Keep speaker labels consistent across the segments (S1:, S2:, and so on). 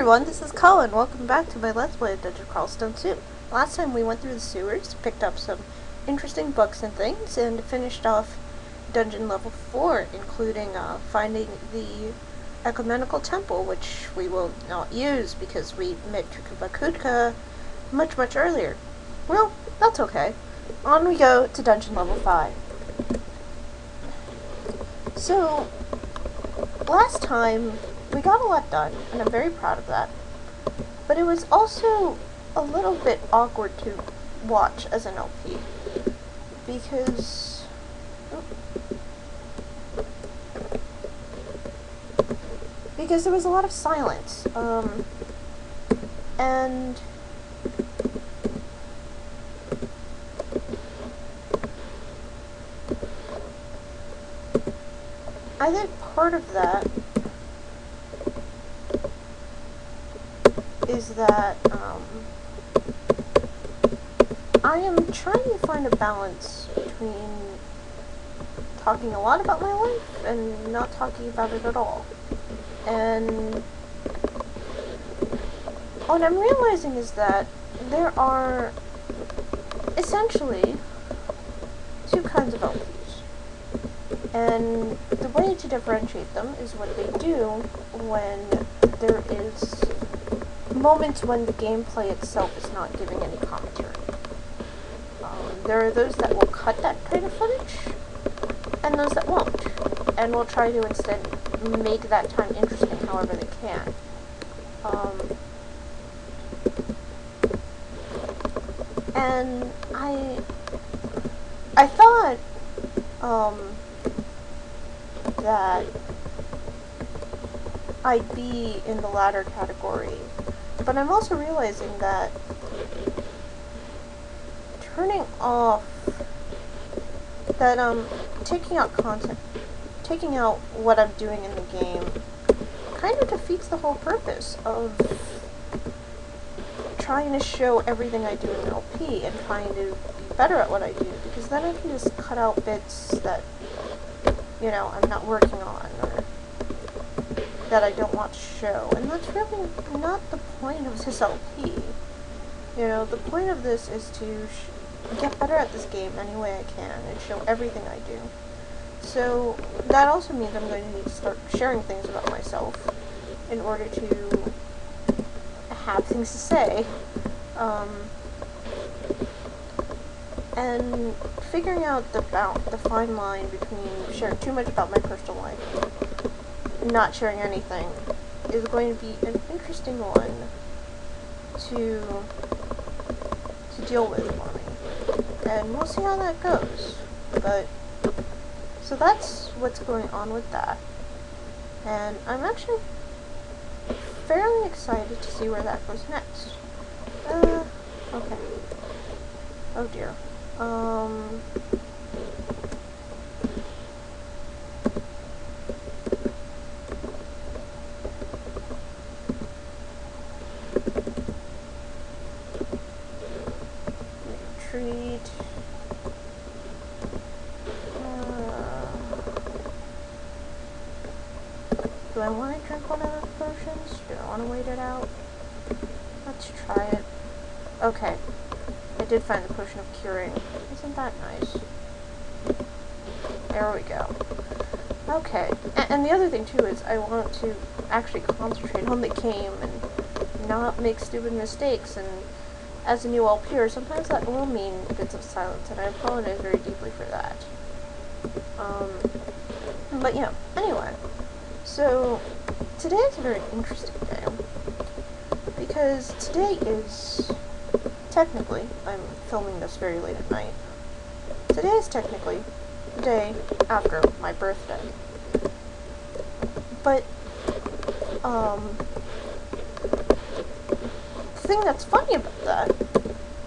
S1: everyone, this is Kawa, and welcome back to my Let's Play of Dungeon Crawl Stone Soup. Last time we went through the sewers, picked up some interesting books and things, and finished off dungeon level 4, including finding the ecumenical temple, which we will not use because we met Kukubakutka much earlier. Well, that's okay. On we go to dungeon level 5. So, last time we got a lot done, and I'm very proud of that. But it was also a little bit awkward to watch as an LP. Because there was a lot of silence. And I think part of that is that I am trying to find a balance between talking a lot about my life and not talking about it at all. And what I'm realizing is that there are essentially two kinds of LPs. And the way to differentiate them is what they do when there is moments when the gameplay itself is not giving any commentary. There are those that will cut that kind of footage, and those that won't, and will try to instead make that time interesting however they can. And I thought that I'd be in the latter category, but I'm also realizing that turning off that taking out content, taking out what I'm doing in the game kind of defeats the whole purpose of trying to show everything I do in LP and trying to be better at what I do, because then I can just cut out bits that, you know, I'm not working on or that I don't want to show, and that's really not the point of this LP. You know, the point of this is to get better at this game any way I can and show everything I do. So that also means I'm going to need to start sharing things about myself in order to have things to say. And figuring out the fine line between sharing too much about my personal life and not sharing anything is going to be an interesting one to deal with for me. And we'll see how that goes. But so that's what's going on with that. And I'm actually fairly excited to see where that goes next. Okay. Oh dear. Retreat. Do I want to drink one of those potions? Do I want to wait it out? Let's try it. Okay. I did find the potion of curing. Isn't that nice? There we go. Okay. And the other thing, too, is I want to actually concentrate on the game and not make stupid mistakes. And as a new LPer, sometimes that will mean bits of silence, and I apologize very deeply for that. But yeah, anyway. So, today is a very interesting day, because today is, technically, I'm filming this very late at night, today is technically the day after my birthday. But, the thing that's funny about that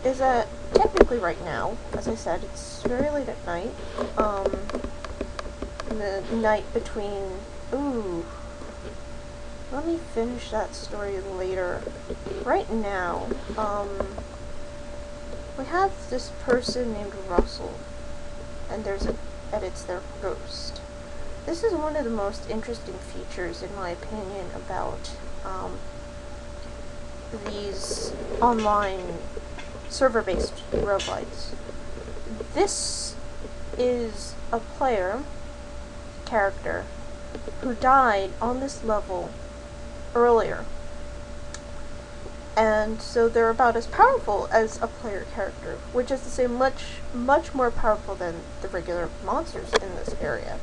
S1: is that technically right now, as I said, it's very late at night, the night between, let me finish that story later. Right now, we have this person named Russell, and it's their ghost. This is one of the most interesting features, in my opinion, about these online server-based roguelites. This is a character, who died on this level earlier. And so they're about as powerful as a player character, which is to say much more powerful than the regular monsters in this area.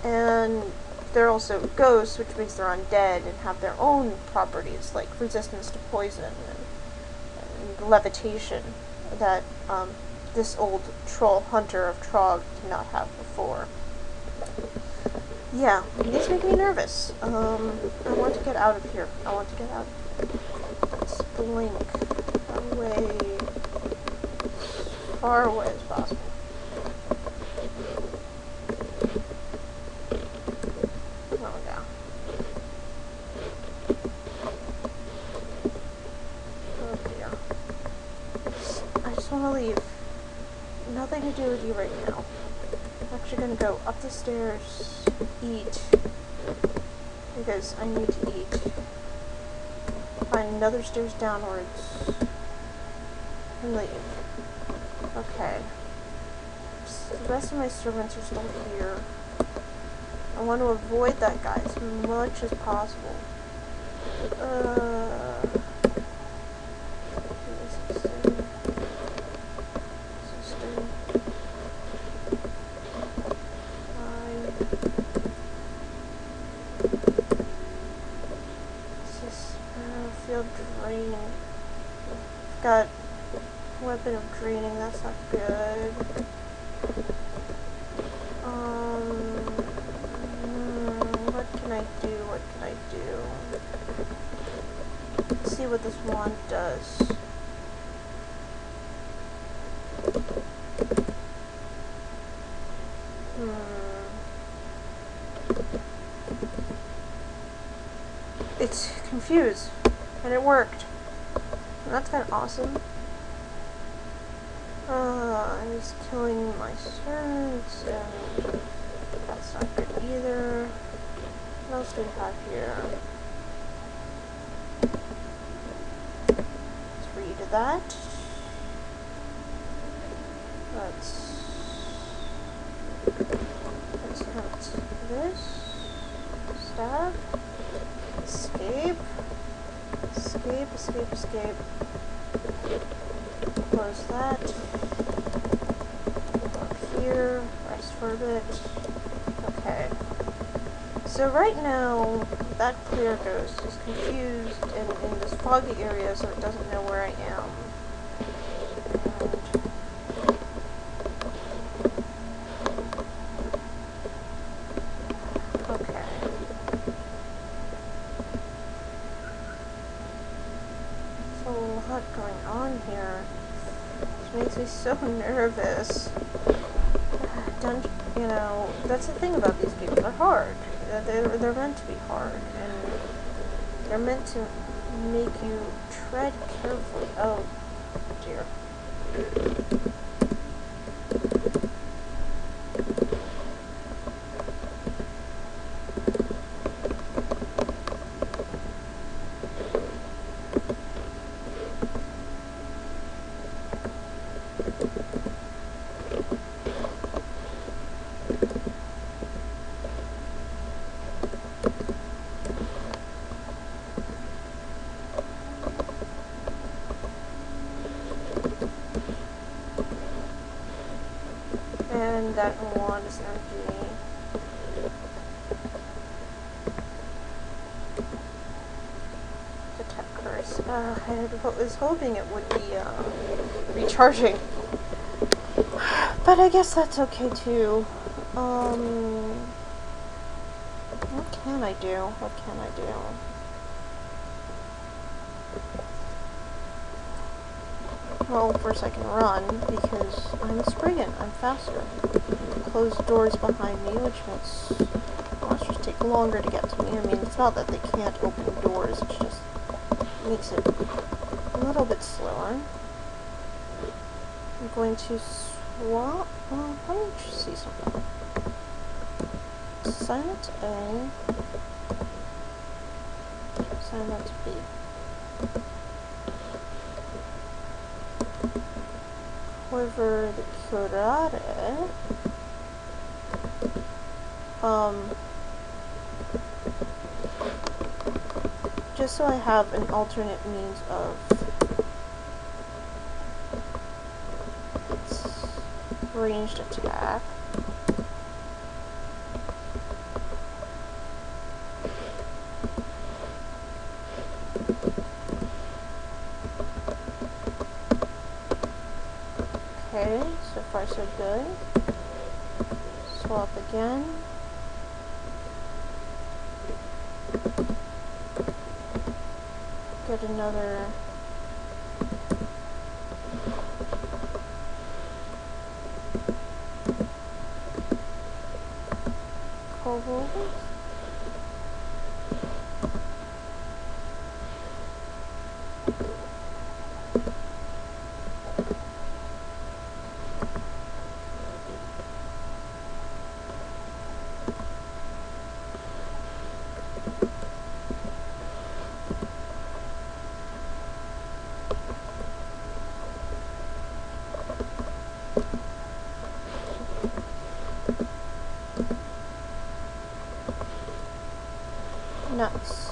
S1: And they're also ghosts, which means they're undead and have their own properties, like resistance to poison and levitation, that this old troll hunter of Trog did not have before. Yeah, these make me nervous. I want to get out of here. I want to get out. Let's blink away, as far away as possible. Oh yeah. Oh dear. I just want to leave. Nothing to do with you right now. I'm actually going to go up the stairs, eat, because I need to eat. Find another stairs downwards, and leave. Okay. The rest of my servants are still here. I want to avoid that guy as much as possible. Draining. Got weapon of draining, that's not good. What can I do? What can I do? Let's see what this wand does. It's confused. And it worked. And that's kind of awesome. He's killing my servants, and that's not good either. What else do we have here? Let's read that. Let's hunt this. Stab. Escape. Escape. Close that. Up here. Rest for a bit. Okay. So right now, that clear ghost is confused and in this foggy area, so it doesn't know where I am. Going on here, which makes me so nervous. You know, that's the thing about these people. They're hard. They're meant to be hard, and they're meant to make you tread carefully. Oh dear. And that wand is empty. Detect curse. I was hoping it would be recharging. But I guess that's okay too. What can I do? What can I do? Well, first I can run, because I'm a spriggan. I'm faster. Close doors behind me, which makes monsters take longer to get to me. I mean, it's not that they can't open doors, it just makes it a little bit slower. I'm going to swap. Well, let me just see something. Silent A. Silent B. However, the curare, just so I have an alternate means of ranged attack. Okay, so far so good. Swap again. Get another kobold. Nuts.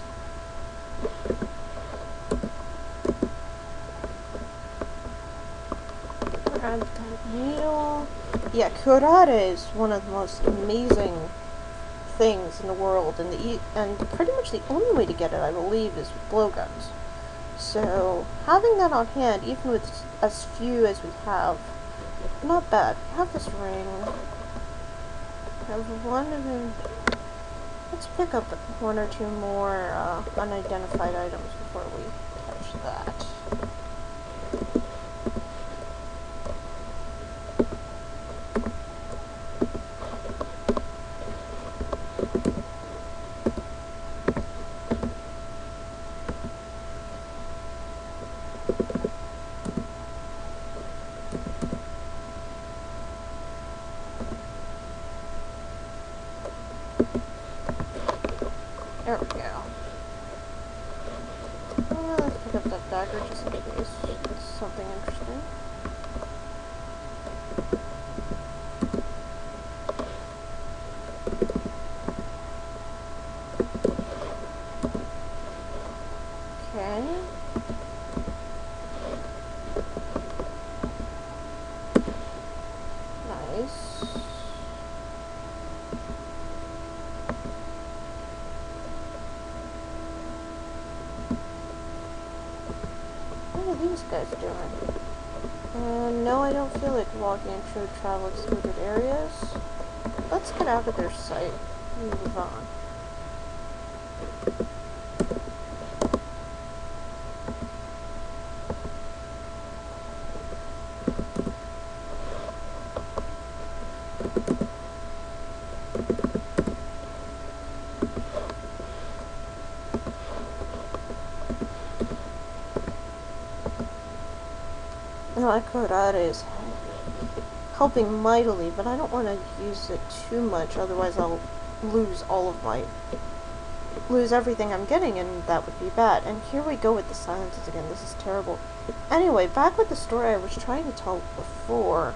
S1: Add that needle. Yeah, curare is one of the most amazing things in the world, and pretty much the only way to get it, I believe, is with blowguns. So having that on hand, even with as few as we have, not bad. We have this ring. We have one of them. Let's pick up one or two more unidentified items before we touch that. There we go. Let's pick up that dagger just in case it's something interesting. Okay. Nice. What are these guys doing? No, I don't feel like walking through travel excluded areas. Let's get out of their sight and move on. Now, that curare is helping mightily, but I don't want to use it too much, otherwise I'll lose everything I'm getting, and that would be bad. And here we go with the silences again. This is terrible. Anyway, back with the story I was trying to tell before.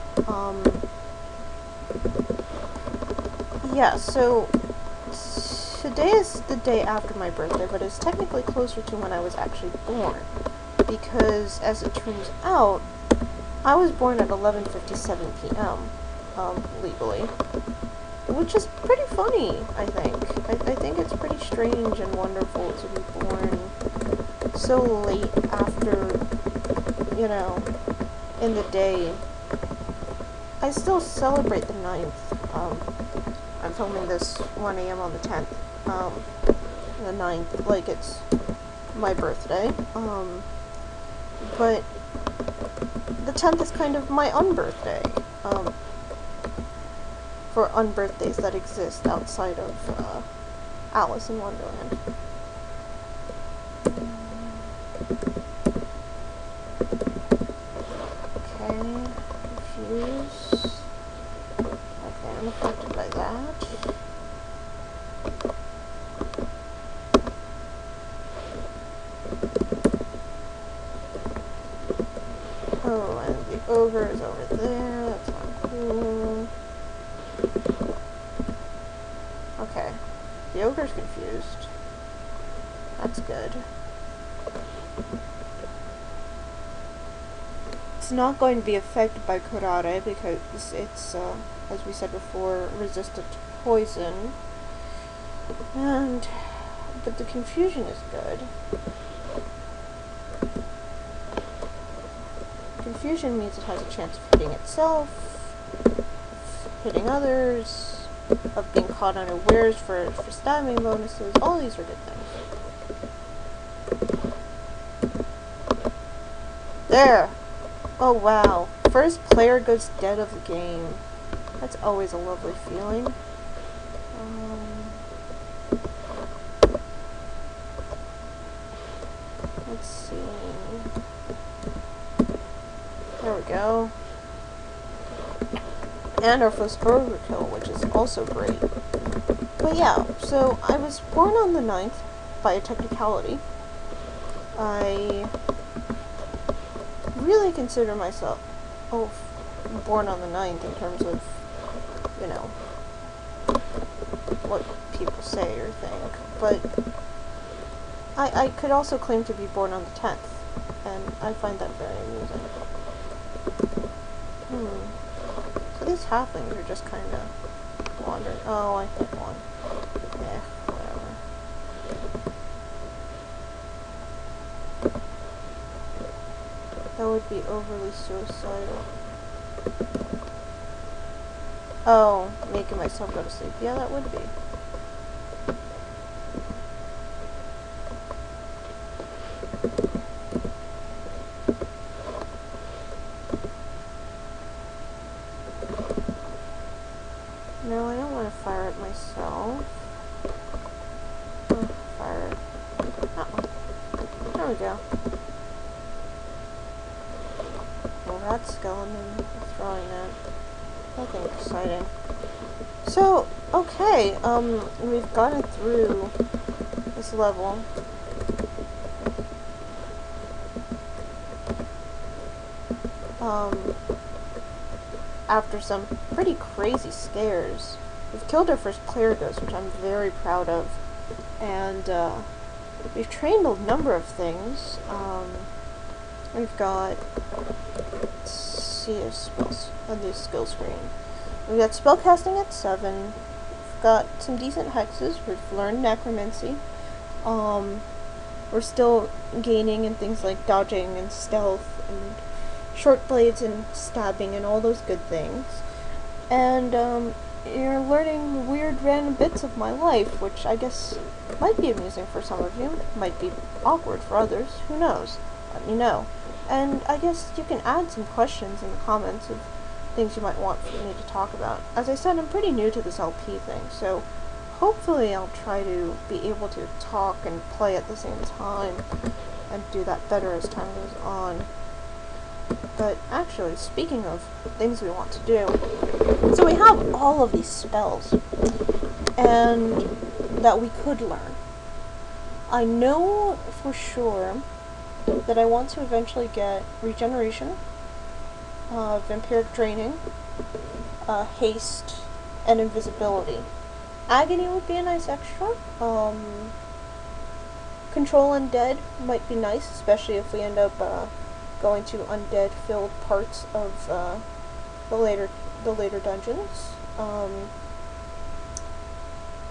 S1: Yeah, so today is the day after my birthday, but it's technically closer to when I was actually born, because as it turns out, I was born at 11:57 p.m. Legally, which is pretty funny, I think. I think it's pretty strange and wonderful to be born so late after, you know, in the day. I still celebrate the 9th. I'm filming this 1 a.m. on the 10th. The 9th, like it's my birthday. But the 10th is kind of my unbirthday. For unbirthdays that exist outside of Alice in Wonderland. Okay, refuse. Okay, I'm affected by that. Oh, and we ogre is over there. That's not cool. Okay. The ogre's confused. That's good. It's not going to be affected by curare because it's, as we said before, resistant to poison. But the confusion is good. Confusion means it has a chance of hitting itself, hitting others, of being caught unawares for stabbing bonuses. All these are good things. There! Oh wow. First player goes dead of the game. That's always a lovely feeling. Let's see. There we go. And our first burger kill, which is also great. But yeah, so I was born on the 9th by a technicality. I really consider myself born on the 9th in terms of, you know, what people say or think. But I could also claim to be born on the 10th, and I find that very amusing. So these halflings are just kind of wandering. Oh, I hit one. Yeah, whatever. That would be overly suicidal. Oh, making myself go to sleep. Yeah, that would be. No, I don't want to fire it myself. Fire it. Uh-oh. There we go. Well, that skeleton throwing that. Nothing exciting. So, okay, we've gotten through this level. After some pretty crazy scares. We've killed our first player ghost, which I'm very proud of. And, we've trained a number of things. We've got, let's see our spells on the skill screen. We've got spellcasting at 7. We've got some decent hexes. We've learned necromancy. We're still gaining in things like dodging and stealth and short blades and stabbing and all those good things. And you're learning weird random bits of my life, which I guess might be amusing for some of you, might be awkward for others, who knows? Let me know. And I guess you can add some questions in the comments of things you might want for me to talk about. As I said, I'm pretty new to this LP thing, so hopefully I'll try to be able to talk and play at the same time and do that better as time goes on. But actually, speaking of things we want to do, so we have all of these spells and that we could learn. I know for sure that I want to eventually get regeneration, vampiric draining, haste, and invisibility. Agony would be a nice extra. Control undead might be nice, especially if we end up going to undead-filled parts of the later dungeons.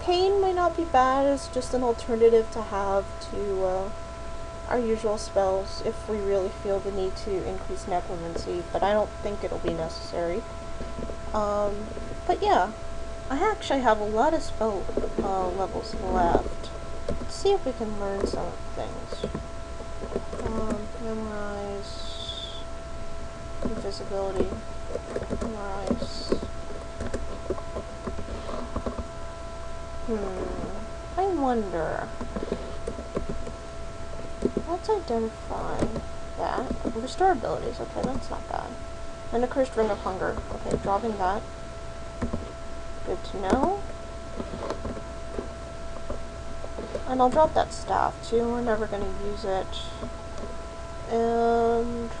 S1: Pain might not be bad as just an alternative to have to our usual spells if we really feel the need to increase necromancy, but I don't think it'll be necessary. But yeah, I actually have a lot of spell levels left. Let's see if we can learn some of the things. Memorize, invisibility, memorize. I wonder. Let's identify that. Restore abilities, okay, that's not bad. And a cursed ring of hunger. Okay, dropping that. Good to know. And I'll drop that staff too, we're never going to use it. And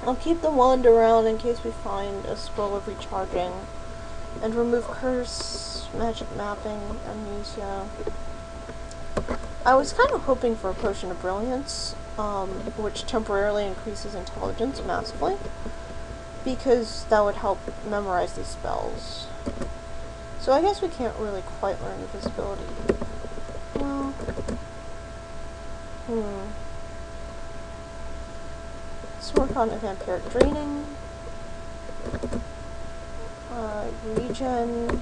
S1: I'll keep the wand around in case we find a spell of recharging. And remove curse, magic mapping, amnesia. I was kind of hoping for a potion of brilliance, which temporarily increases intelligence massively, because that would help memorize these spells. So I guess we can't really quite learn invisibility. Well, let's work on the vampiric draining, regen,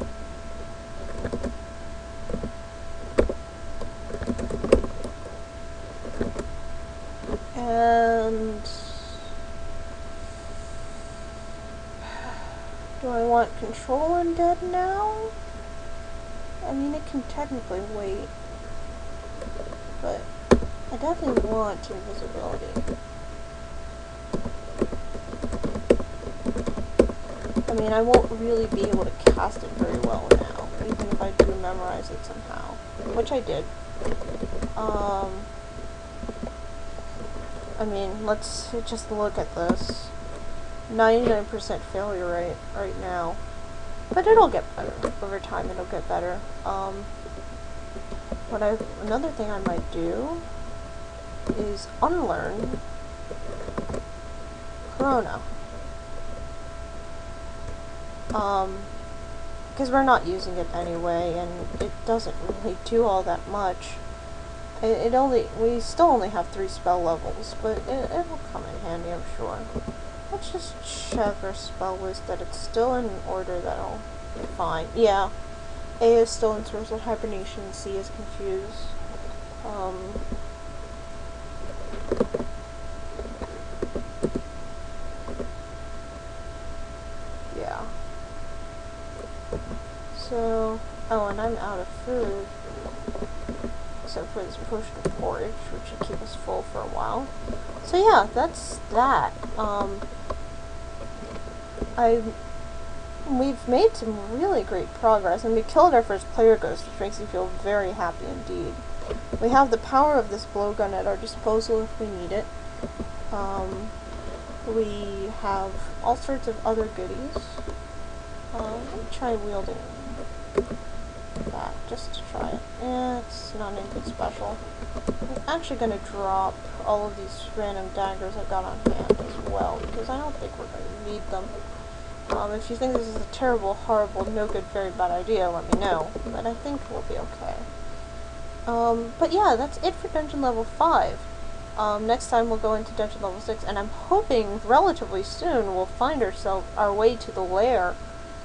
S1: and do I want control undead now? I mean, it can technically wait, but I definitely want invisibility. I mean, I won't really be able to cast it very well now, even if I do memorize it somehow, which I did. I mean, let's just look at this. 99% failure rate right now. But it'll get better. Over time, it'll get better. Another thing I might do is unlearn Corona. Because we're not using it anyway, and it doesn't really do all that much. We still only have 3 spell levels, but it'll come in handy, I'm sure. Let's just check our spell list that it's still in order. That'll be fine. Yeah. A is still in Source of Hibernation, C is Confuse. Yeah. So, oh, and I'm out of food. Except for this potion of porridge, which should keep us full for a while. So yeah, that's that. We've made some really great progress, and we killed our first player ghost, which makes me feel very happy indeed. We have the power of this blowgun at our disposal if we need it. We have all sorts of other goodies. Let me try wielding that, just to try it. It's not anything special. I'm actually going to drop all of these random daggers I've got on hand as well, because I don't think we're going to need them. If you think this is a terrible, horrible, no good, very bad idea, let me know. But I think we'll be okay. But yeah, that's it for dungeon level 5. Next time we'll go into dungeon level 6, and I'm hoping relatively soon we'll find our way to the lair,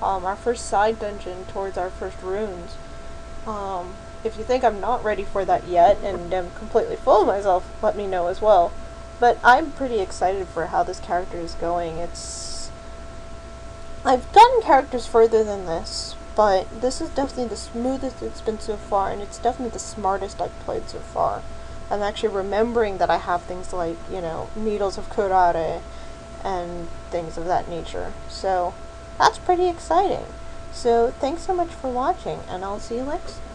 S1: our first side dungeon towards our first runes. If you think I'm not ready for that yet, and am completely full of myself, let me know as well. But I'm pretty excited for how this character is going. I've gotten characters further than this, but this is definitely the smoothest it's been so far, and it's definitely the smartest I've played so far. I'm actually remembering that I have things like, needles of curare, and things of that nature. So, that's pretty exciting. So, thanks so much for watching, and I'll see you next time.